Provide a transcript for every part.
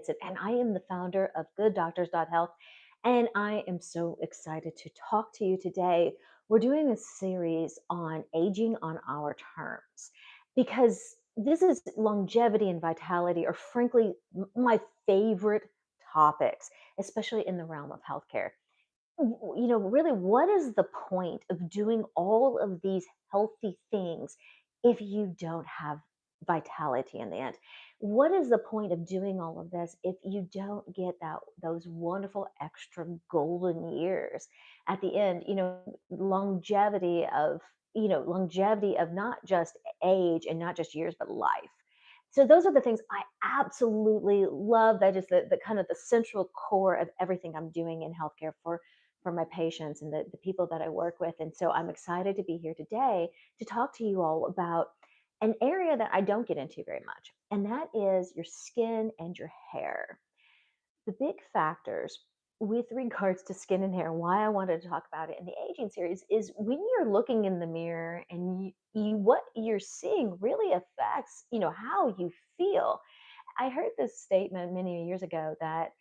and I am the founder of GoodDoctors.Health, and I am so excited to talk to you today. We're doing a series on aging on our terms because this is longevity and vitality are frankly my favorite topics, especially in the realm of healthcare. Really, what is the point of doing all of these healthy things if you don't have vitality in the end? What is the point of doing all of this if you don't get those wonderful extra golden years at the end? Longevity of not just age and not just years, but life. So those are the things I absolutely love. That is the kind of the central core of everything I'm doing in healthcare for my patients and the people that I work with. And so I'm excited to be here today to talk to you all about an area that I don't get into very much, and that is your skin and your hair. The big factors with regards to skin and hair, why I wanted to talk about it in the aging series, is when you're looking in the mirror and what you're seeing really affects, how you feel. I heard this statement many years ago that,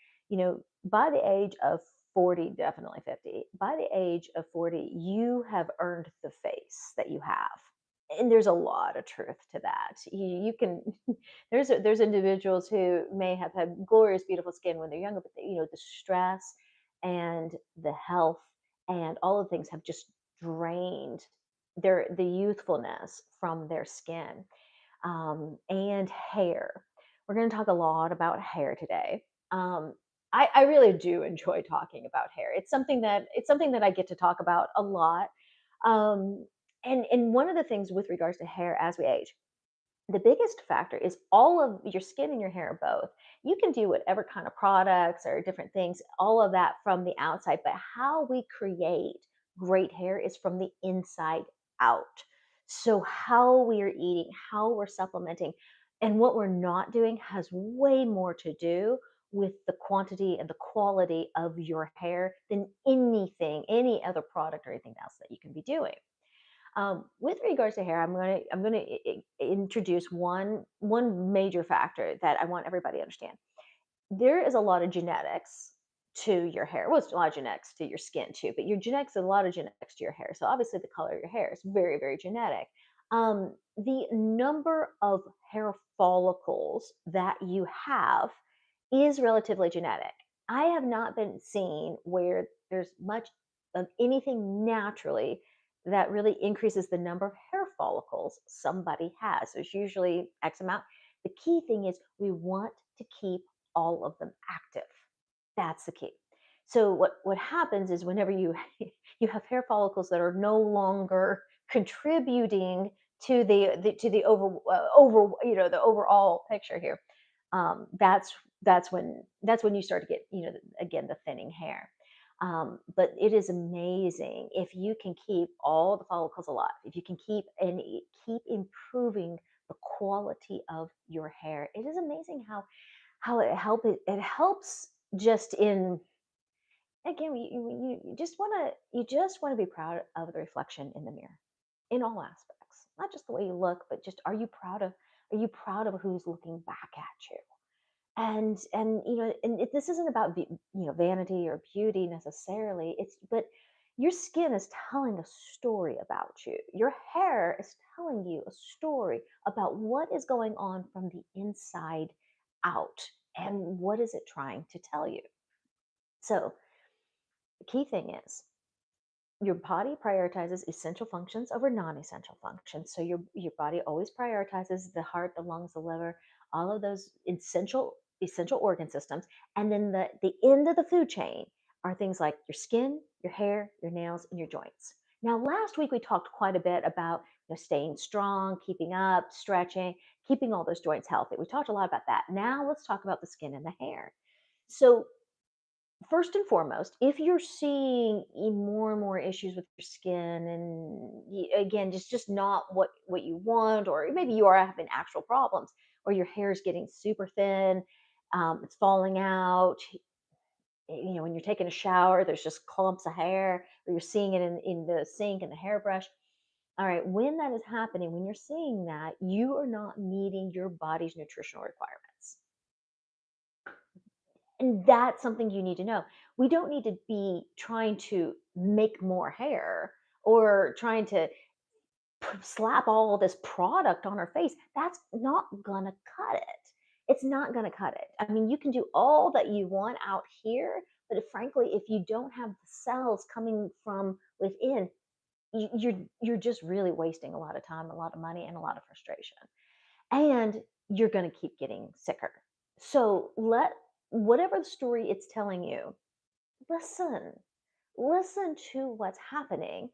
by the age of 40, definitely 50, by the age of 40, you have earned the face that you have. And there's a lot of truth to that. You can, there's individuals who may have had glorious, beautiful skin when they're younger, but the stress and the health and all of the things have just drained the youthfulness from their skin, and hair. We're going to talk a lot about hair today. I really do enjoy talking about hair. It's something that I get to talk about a lot. And one of the things with regards to hair as we age, the biggest factor is all of your skin and your hair both. You can do whatever kind of products or different things, all of that from the outside, but how we create great hair is from the inside out. So how we are eating, how we're supplementing, and what we're not doing has way more to do with the quantity and the quality of your hair than any other product or anything else that you can be doing. With regards to hair, I'm going to introduce one major factor that I want everybody to understand. There is a lot of genetics to your hair. Well, it's a lot of genetics to your skin too, but your genetics, a lot of genetics to your hair. So obviously, the color of your hair is very, very genetic. The number of hair follicles that you have is relatively genetic. I have not been seen where there's much of anything naturally that really increases the number of hair follicles somebody has. There's usually X amount. The key thing is we want to keep all of them active. That's the key. So what happens is whenever you you have hair follicles that are no longer contributing to the over the overall picture here, that's when you start to get, again, the thinning hair. But it is amazing if you can keep all the follicles alive, if you can keep improving the quality of your hair. It is amazing how it helps just in, again, you just want to be proud of the reflection in the mirror in all aspects, not just the way you look, but just are you proud of who's looking back at you? And this isn't about vanity or beauty necessarily. But your skin is telling a story about you. Your hair is telling you a story about what is going on from the inside out, and what is it trying to tell you. So the key thing is your body prioritizes essential functions over non-essential functions. So your body always prioritizes the heart, the lungs, the liver, all of those essential organ systems. And then the end of the food chain are things like your skin, your hair, your nails, and your joints. Now, last week we talked quite a bit about staying strong, keeping up, stretching, keeping all those joints healthy. We talked a lot about that. Now let's talk about the skin and the hair. So first and foremost, if you're seeing more and more issues with your skin, and again, just not what you want, or maybe you are having actual problems, or your hair is getting super thin, it's falling out. When you're taking a shower, there's just clumps of hair, or you're seeing it in the sink and the hairbrush. All right, when that is happening, when you're seeing that, you are not meeting your body's nutritional requirements. And that's something you need to know. We don't need to be trying to make more hair or trying to slap all this product on her face. That's not gonna cut it. It's not gonna cut it. I mean, you can do all that you want out here, but frankly, if you don't have the cells coming from within, you're just really wasting a lot of time, a lot of money, and a lot of frustration. And you're gonna keep getting sicker. So let whatever the story it's telling you, listen. Listen to what's happening.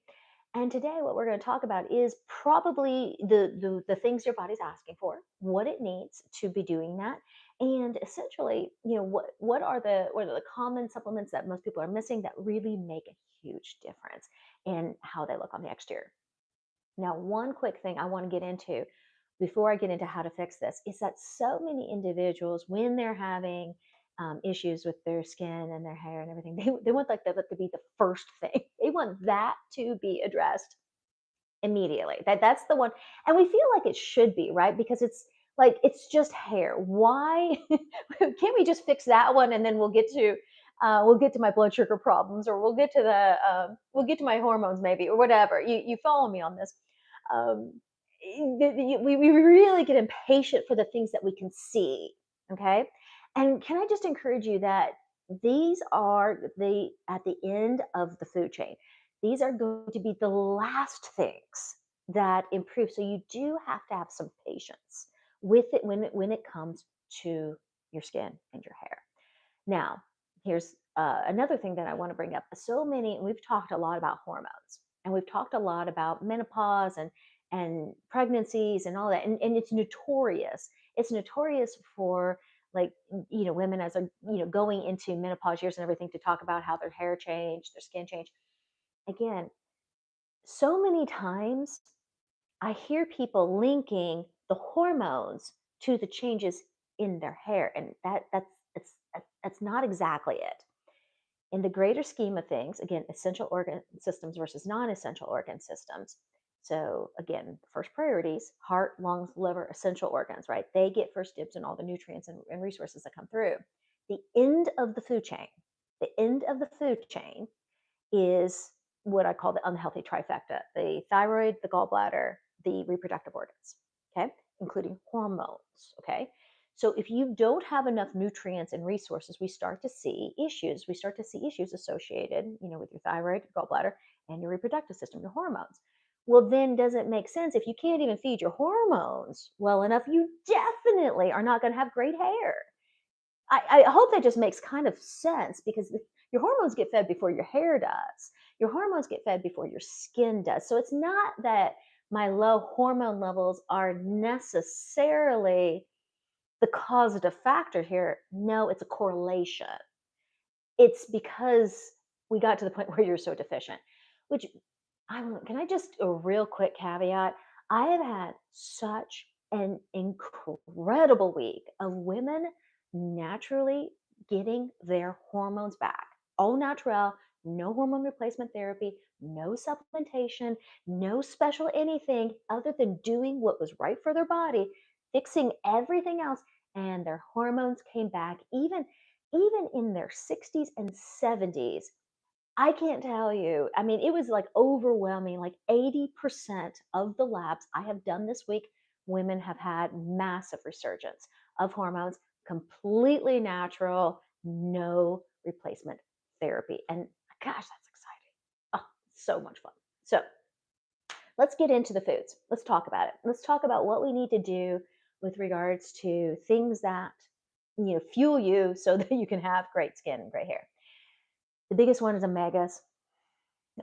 And today, what we're going to talk about is probably the things your body's asking for, what it needs to be doing that, and essentially, what are the common supplements that most people are missing that really make a huge difference in how they look on the exterior. Now, one quick thing I want to get into before I get into how to fix this is that so many individuals, when they're having issues with their skin and their hair and everything, they want like that to be the first thing. They want that to be addressed immediately. That's the one, and we feel like it should be, right? Because it's like it's just hair. Why can't we just fix that one and then we'll get to my blood sugar problems, or we'll get to my hormones maybe, or whatever. You follow me on this? Um, we really get impatient for the things that we can see. Okay, and can I just encourage you that these are the at the end of the food chain, these are going to be the last things that improve. So you do have to have some patience with it when it comes to your skin and your hair. Now, here's another thing that I want to bring up. So many, we've talked a lot about hormones, and we've talked a lot about menopause and pregnancies and all that, and it's notorious. It's notorious for, like, women as are going into menopause years and everything, to talk about how their hair changed, their skin changed. Again, so many times I hear people linking the hormones to the changes in their hair, and that's not exactly it. In the greater scheme of things, again, essential organ systems versus non-essential organ systems. So again, first priorities: heart, lungs, liver, essential organs, right? They get first dibs on all the nutrients and resources that come through. The end of the food chain, the end of the food chain is what I call the unhealthy trifecta: the thyroid, the gallbladder, the reproductive organs, okay, including hormones, okay? So if you don't have enough nutrients and resources, we start to see issues. We start to see issues associated, with your thyroid, your gallbladder, and your reproductive system, your hormones. Well, then does it make sense if you can't even feed your hormones well enough? You definitely are not going to have great hair. I hope that just makes kind of sense, because your hormones get fed before your hair does. Your hormones get fed before your skin does. So it's not that my low hormone levels are necessarily the causative factor here. No, it's a correlation. It's because we got to the point where you're so deficient, which can I just a real quick caveat? I have had such an incredible week of women naturally getting their hormones back. Au natural, no hormone replacement therapy, no supplementation, no special anything other than doing what was right for their body, fixing everything else, and their hormones came back, even in their 60s and 70s. I can't tell you. I mean, it was like overwhelming. Like 80% of the labs I have done this week, women have had massive resurgence of hormones, completely natural, no replacement therapy. And gosh, that's exciting. Oh, so much fun. So let's get into the foods. Let's talk about it. Let's talk about what we need to do with regards to things that fuel you so that you can have great skin and great hair. The biggest one is omegas.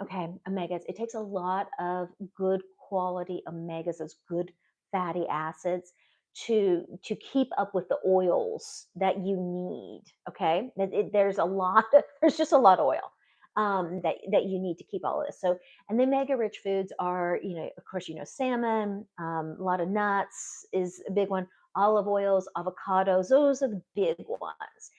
Okay, omegas. It takes a lot of good quality omegas, those good fatty acids, to keep up with the oils that you need. Okay, there's a lot. There's just a lot of oil that you need to keep all of this. So, and the omega rich foods are, of course, salmon. A lot of nuts is a big one. Olive oils, avocados. Those are the big ones.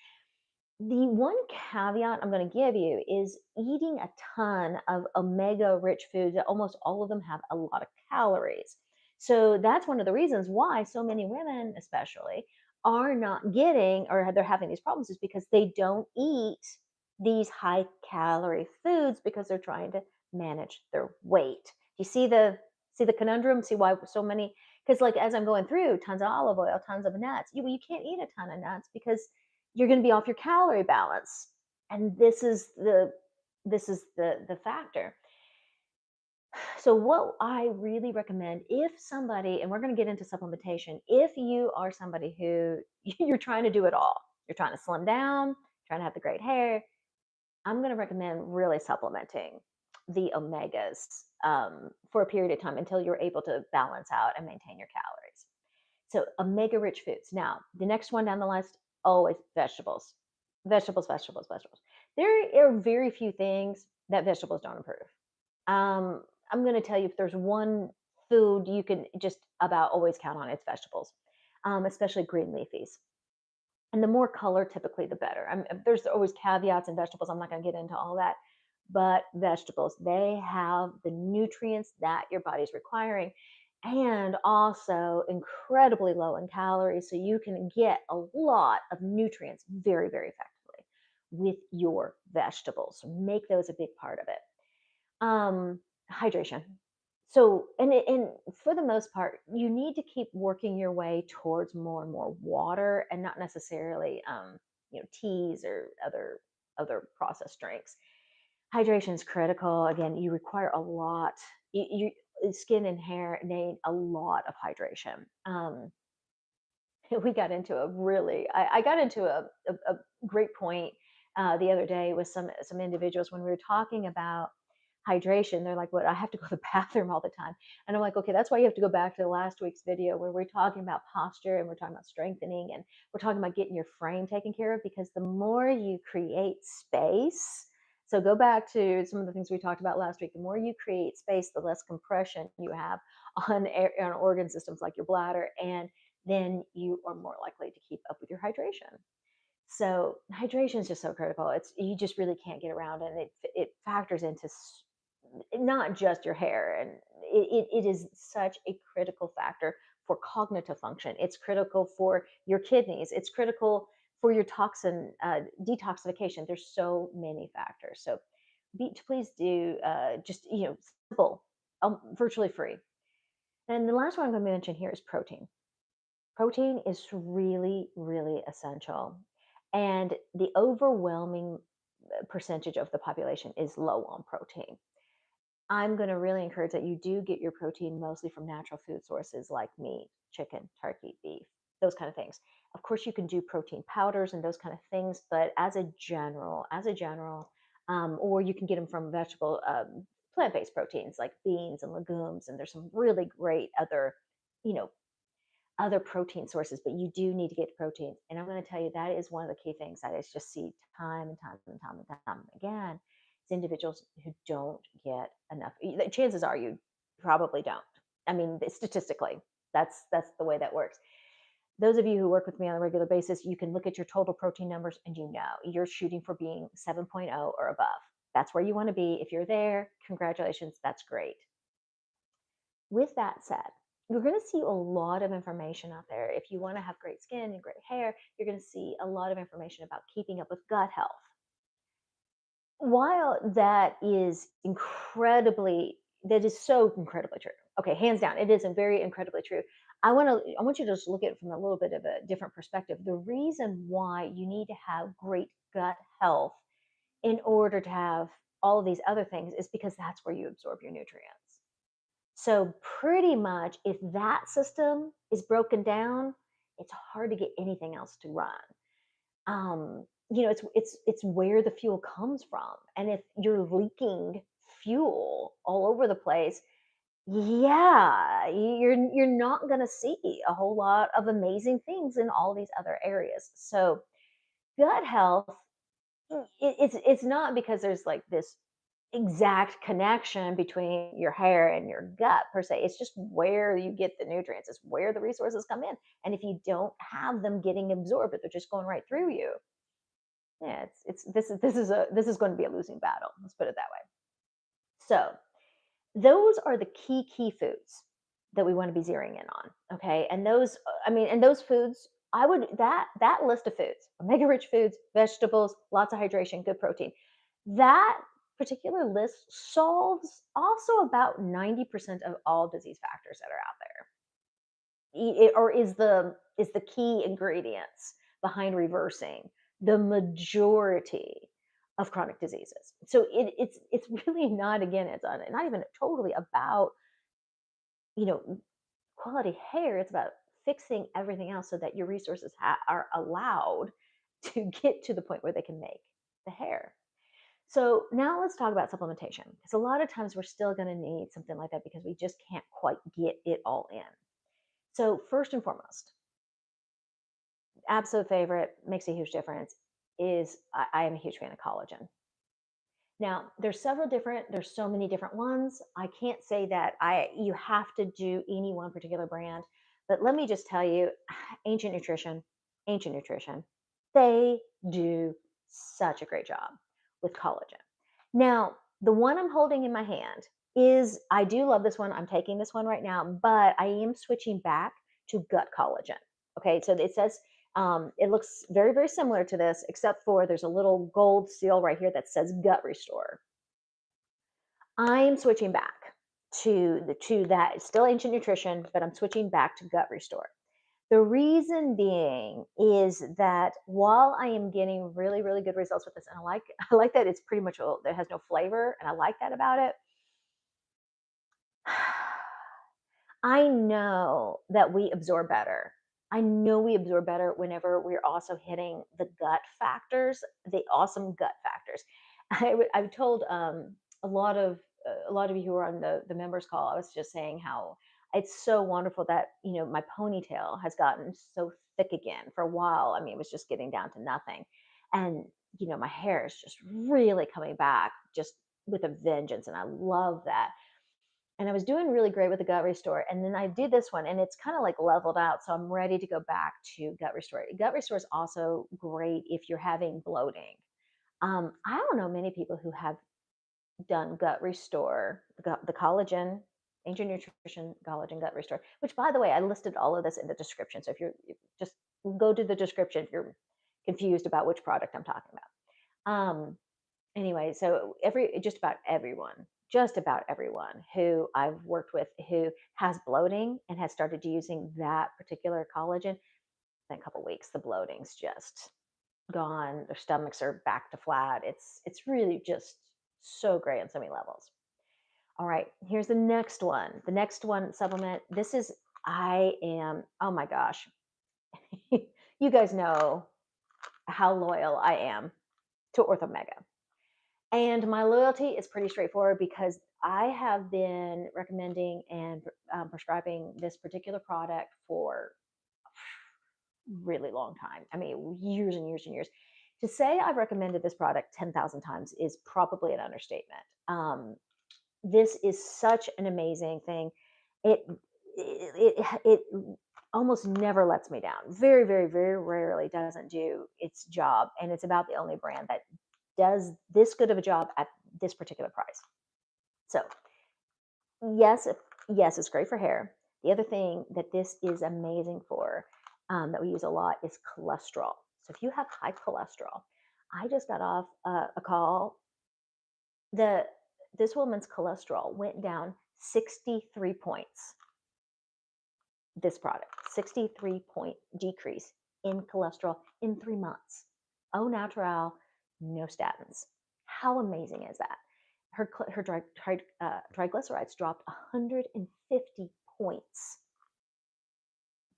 The one caveat I'm going to give you is eating a ton of omega rich foods. Almost all of them have a lot of calories. So that's one of the reasons why so many women, especially, are not getting, or they're having these problems, is because they don't eat these high calorie foods because they're trying to manage their weight. You see the conundrum? See why so many, because like as I'm going through tons of olive oil, tons of nuts, you can't eat a ton of nuts because you're going to be off your calorie balance. And this is the factor. So what I really recommend, if somebody, and we're going to get into supplementation, if you are somebody who you're trying to do it all, you're trying to slim down, trying to have the great hair, I'm going to recommend really supplementing the omegas for a period of time until you're able to balance out and maintain your calories. So omega rich foods. Now, the next one down the list, always vegetables. Vegetables, vegetables, vegetables. There are very few things that vegetables don't improve. I'm going to tell you, if there's one food you can just about always count on, it's vegetables, especially green leafies. And the more color, typically, the better. There's always caveats in vegetables. I'm not going to get into all that. But vegetables, they have the nutrients that your body's requiring, and also incredibly low in calories. So you can get a lot of nutrients very, very effectively with your vegetables. So make those a big part of it. Hydration. So, and for the most part, you need to keep working your way towards more and more water, and not necessarily, teas or other processed drinks. Hydration is critical. Again, you require a lot. Skin and hair need a lot of hydration. We got into a really, I got into a great point the other day with some individuals when we were talking about hydration. They're like, "What? I have to go to the bathroom all the time." And I'm like, "Okay, that's why you have to go back to last week's video where we're talking about posture, and we're talking about strengthening, and we're talking about getting your frame taken care of, because the more you create space." So go back to some of the things we talked about last week. The more you create space, the less compression you have on organ systems like your bladder, and then you are more likely to keep up with your hydration. So hydration is just so critical. It's, you just really can't get around it. And it factors into not just your hair, and it is such a critical factor for cognitive function. It's critical for your kidneys. It's critical for your toxin detoxification. There's so many factors. So please do just, simple, virtually free. And the last one I'm going to mention here is protein. Protein is really, really essential. And the overwhelming percentage of the population is low on protein. I'm going to really encourage that you do get your protein mostly from natural food sources like meat, chicken, turkey, beef, those kind of things. Of course, you can do protein powders and those kind of things, but or you can get them from plant-based proteins like beans and legumes, and there's some really great you know, other protein sources, but you do need to get protein. And I'm going to tell you, that is one of the key things that I just see time and time and time and time again. It's individuals who don't get enough. Chances are you probably don't. I mean, statistically, that's the way that works. Those of you who work with me on a regular basis, you can look at your total protein numbers and you're shooting for being 7.0 or above. That's where you want to be. If you're there, congratulations, that's great. With that said, you're going to see a lot of information out there. If you want to have great skin and great hair, you're going to see a lot of information about keeping up with gut health. While that is so incredibly true. Okay, hands down, it is very incredibly true. I want you to just look at it from a little bit of a different perspective. The reason why you need to have great gut health in order to have all of these other things is because that's where you absorb your nutrients. So pretty much, if that system is broken down, it's hard to get anything else to run. It's where the fuel comes from, and if you're leaking fuel all over the place, yeah, you're not going to see a whole lot of amazing things in all these other areas. So gut health, it's not because there's like this exact connection between your hair and your gut per se. It's just where you get the nutrients. It's where the resources come in. And if you don't have them getting absorbed, they're just going right through you. Yeah, this is going to be a losing battle. Let's put it that way. So those are the key foods that we want to be zeroing in on. Okay, and those foods I would that list of foods, omega rich foods, vegetables, lots of hydration, good protein. That particular list solves also about 90% of all disease factors that are out there. Or is the key ingredients behind reversing the majority of chronic diseases. So it's really not, again, it's not even totally about, you know, quality hair. It's about fixing everything else so that your resources are allowed to get to the point where they can make the hair. So now let's talk about supplementation, because a lot of times we're still going to need something like that because we just can't quite get it all in. So first and foremost, absolute favorite, makes a huge difference, is I am a huge fan of collagen. Now, there's so many different ones. I can't say that you have to do any one particular brand, but let me just tell you, Ancient Nutrition, Ancient Nutrition, they do such a great job with collagen. Now, the one I'm holding in my hand I do love this one. I'm taking this one right now, but I am switching back to gut collagen. Okay, so it says it looks very, very similar to this, except for there's a little gold seal right here that says Gut Restore. I'm switching back to that. It's still Ancient Nutrition, but I'm switching back to Gut Restore. The reason being is that while I am getting really, really good results with this, and I like that it's pretty much that has no flavor, and I like that about it. I know that we absorb better. I know we absorb better whenever we're also hitting the gut factors, the awesome gut factors. I've told a lot of you who are on the members call. I was just saying how it's so wonderful that my ponytail has gotten so thick again. For a while, I mean, it was just getting down to nothing, and my hair is just really coming back, just with a vengeance, and I love that. And I was doing really great with the Gut Restore. And then I did this one and it's kind of like leveled out. So I'm ready to go back to Gut Restore. Gut Restore is also great if you're having bloating. I don't know many people who have done Gut Restore, the collagen, Ancient Nutrition, collagen, Gut Restore, which, by the way, I listed all of this in the description. So if just go to the description if you're confused about which product I'm talking about. Anyway, so just about everyone who I've worked with who has bloating and has started using that particular collagen, in a couple weeks, the bloating's just gone. Their stomachs are back to flat. It's really just so great on so many levels. All right, here's the next one. The next one supplement. Oh my gosh. You guys know how loyal I am to Orthomega. And my loyalty is pretty straightforward because I have been recommending and prescribing this particular product for a really long time. I mean, years and years and years. To say I've recommended this product 10,000 times is probably an understatement. This is such an amazing thing. It almost never lets me down. Very, very, very rarely doesn't do its job. And it's about the only brand that does this good of a job at this particular price. So yes, yes, it's great for hair. The other thing that this is amazing for, that we use a lot, is cholesterol. So if you have high cholesterol, I just got off a call. This woman's cholesterol went down 63 points. This product, 63-point decrease in cholesterol in 3 months. Au natural, no statins. How amazing is that? Her triglycerides dropped 150 points.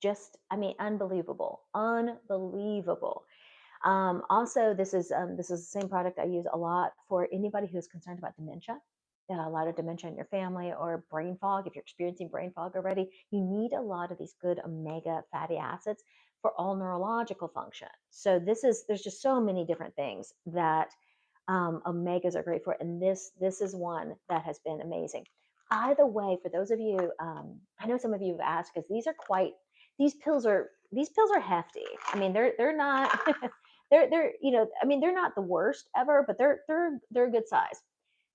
Just, I mean, unbelievable, unbelievable. Also, this is the same product I use a lot for anybody who's concerned about dementia. A lot of dementia in your family, or brain fog. If you're experiencing brain fog already, you need a lot of these good omega fatty acids for all neurological function. So there's just so many different things that omegas are great for, and this is one that has been amazing. By the way, for those of you, I know some of you have asked, because these pills are hefty. I mean, they're not they're I mean, they're not the worst ever, but they're a good size.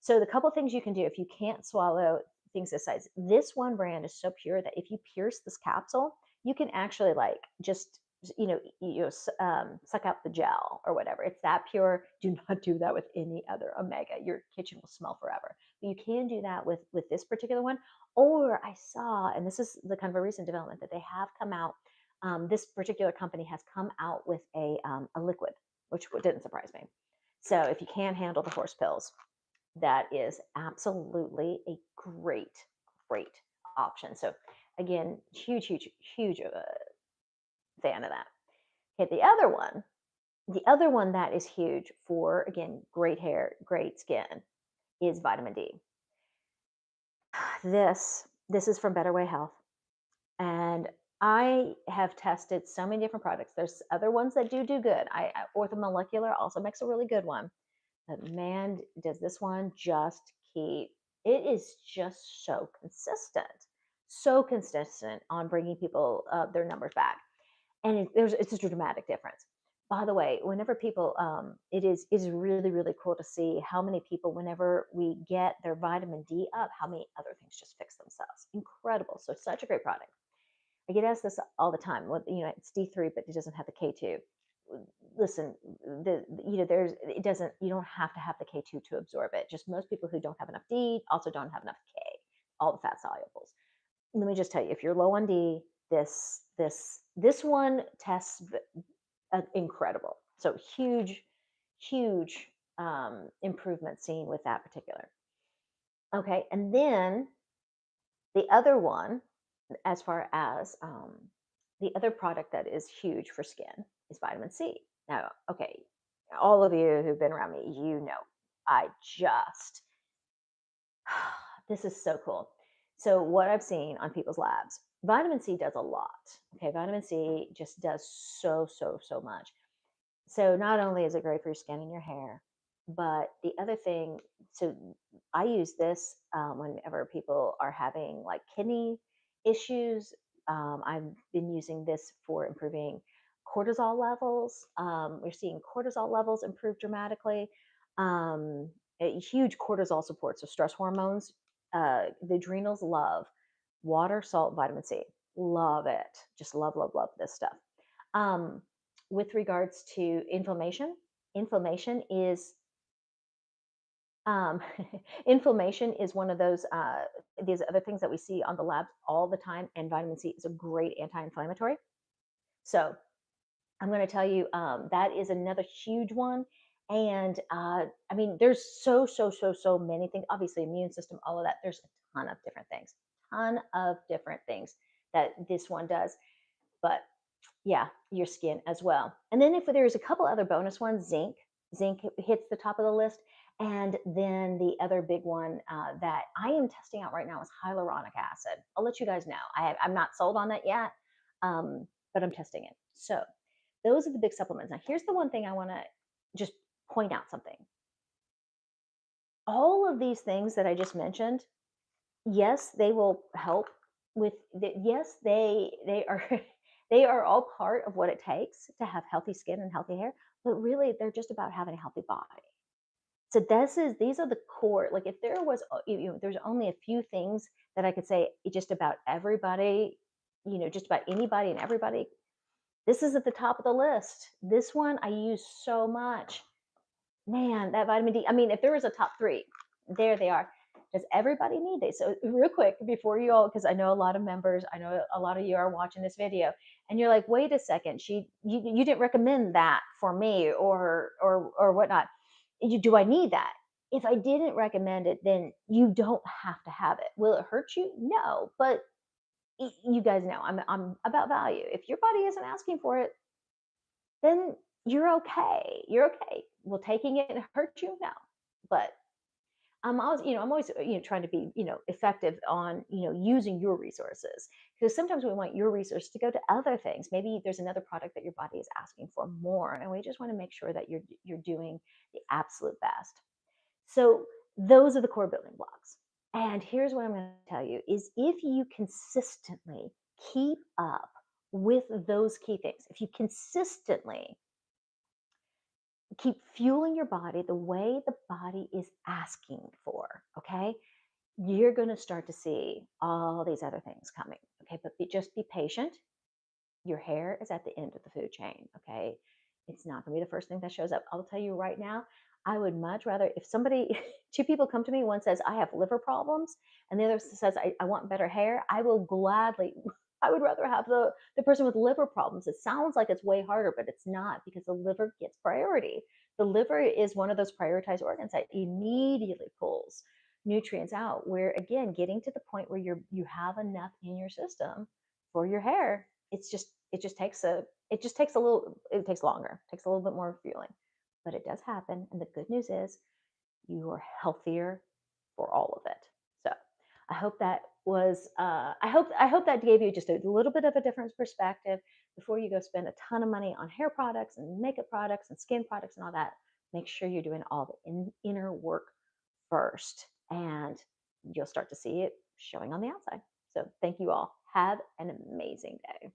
So the couple things you can do if you can't swallow things this size, this one brand is so pure that if you pierce this capsule, you can actually just suck out the gel or whatever. It's that pure. Do not do that with any other omega. Your kitchen will smell forever. But you can do that with this particular one. Or I saw, and this is the kind of a recent development that they have come out. This particular company has come out with a liquid, which didn't surprise me. So if you can't handle the horse pills, that is absolutely a great option. So again, huge fan of that. Okay, the other one that is huge for, again, great hair, great skin, is vitamin D. This is from Better Way Health, and I have tested so many different products. There's other ones that do good. Orthomolecular also makes a really good one, but man, does this one just keep. It is just so consistent on bringing people their numbers back, and it's a dramatic difference. By the way, whenever people, it is really cool to see how many people, whenever we get their vitamin D up, how many other things just fix themselves. Incredible. So such a great product. I get asked this all the time. Well, it's D3, but it doesn't have the K2. Listen, there's it doesn't. You don't have to have the K2 to absorb it. Just most people who don't have enough D also don't have enough K, all the fat solubles. Let me just tell you, if you're low on D, this one tests incredible. So huge improvement seen with that particular. Okay, and then the other one, as far as the other product that is huge for skin, is vitamin C. Now, okay, all of you who've been around me, I just this is so cool. So what I've seen on people's labs, vitamin C does a lot. Okay, vitamin C just does so much. So not only is it great for your skin and your hair, but the other thing, so I use this whenever people are having like kidney issues. I've been using this for improving cortisol levels. We're seeing cortisol levels improve dramatically. A huge cortisol support, so stress hormones. The adrenals love water, salt, vitamin C. Love it. Just love this stuff. With regards to inflammation is um, inflammation is one of these other things that we see on the labs all the time, and vitamin C is a great anti-inflammatory. So I'm going to tell you that is another huge one. And I mean, there's so many things. Obviously, immune system, all of that. There's a ton of different things that this one does. But yeah, your skin as well. And then if there's a couple other bonus ones, zinc hits the top of the list. And then the other big one that I am testing out right now is hyaluronic acid. I'll let you guys know. I'm not sold on that yet, but I'm testing it. So those are the big supplements. Now, here's the one thing I want to just point out something. All of these things that I just mentioned, yes, they will help with yes, they are they are all part of what it takes to have healthy skin and healthy hair, but really they're just about having a healthy body. So these are the core. Like if there was there's only a few things that I could say just about everybody, just about anybody and everybody, this is at the top of the list. This one I use so much. Man, that vitamin D. I mean, if there was a top 3, there they are. Does everybody need these? So real quick before you all, because I know a lot of members, I know a lot of you are watching this video, and you're like, wait a second, you didn't recommend that for me or whatnot. Do I need that? If I didn't recommend it, then you don't have to have it. Will it hurt you? No, but you guys know I'm about value. If your body isn't asking for it, then you're okay. You're okay. Will taking it hurt you? No, but I'm always trying to be effective on using your resources, because sometimes we want your resource to go to other things. Maybe there's another product that your body is asking for more, and we just want to make sure that you're doing the absolute best. So those are the core building blocks. And here's what I'm going to tell you is if you consistently keep up with those key things, if you consistently keep fueling your body the way the body is asking for, okay, you're going to start to see all these other things coming. Okay, but just be patient. Your hair is at the end of the food chain, okay? It's not gonna be the first thing that shows up. I'll tell you right now, I would much rather if somebody two people come to me, one says, I have liver problems, and the other says, I want better hair. I will gladly, I would rather have the person with liver problems. It sounds like it's way harder, but it's not because the liver gets priority. The liver is one of those prioritized organs that immediately pulls nutrients out. Where again, getting to the point where you have enough in your system for your hair, it just takes a little, it takes longer, it takes a little bit more fueling, but it does happen. And the good news is you are healthier for all of it. So I hope that was I hope that gave you just a little bit of a different perspective before you go spend a ton of money on hair products and makeup products and skin products and all that. Make sure you're doing all the inner work first, and you'll start to see it showing on the outside. So thank you all. Have an amazing day.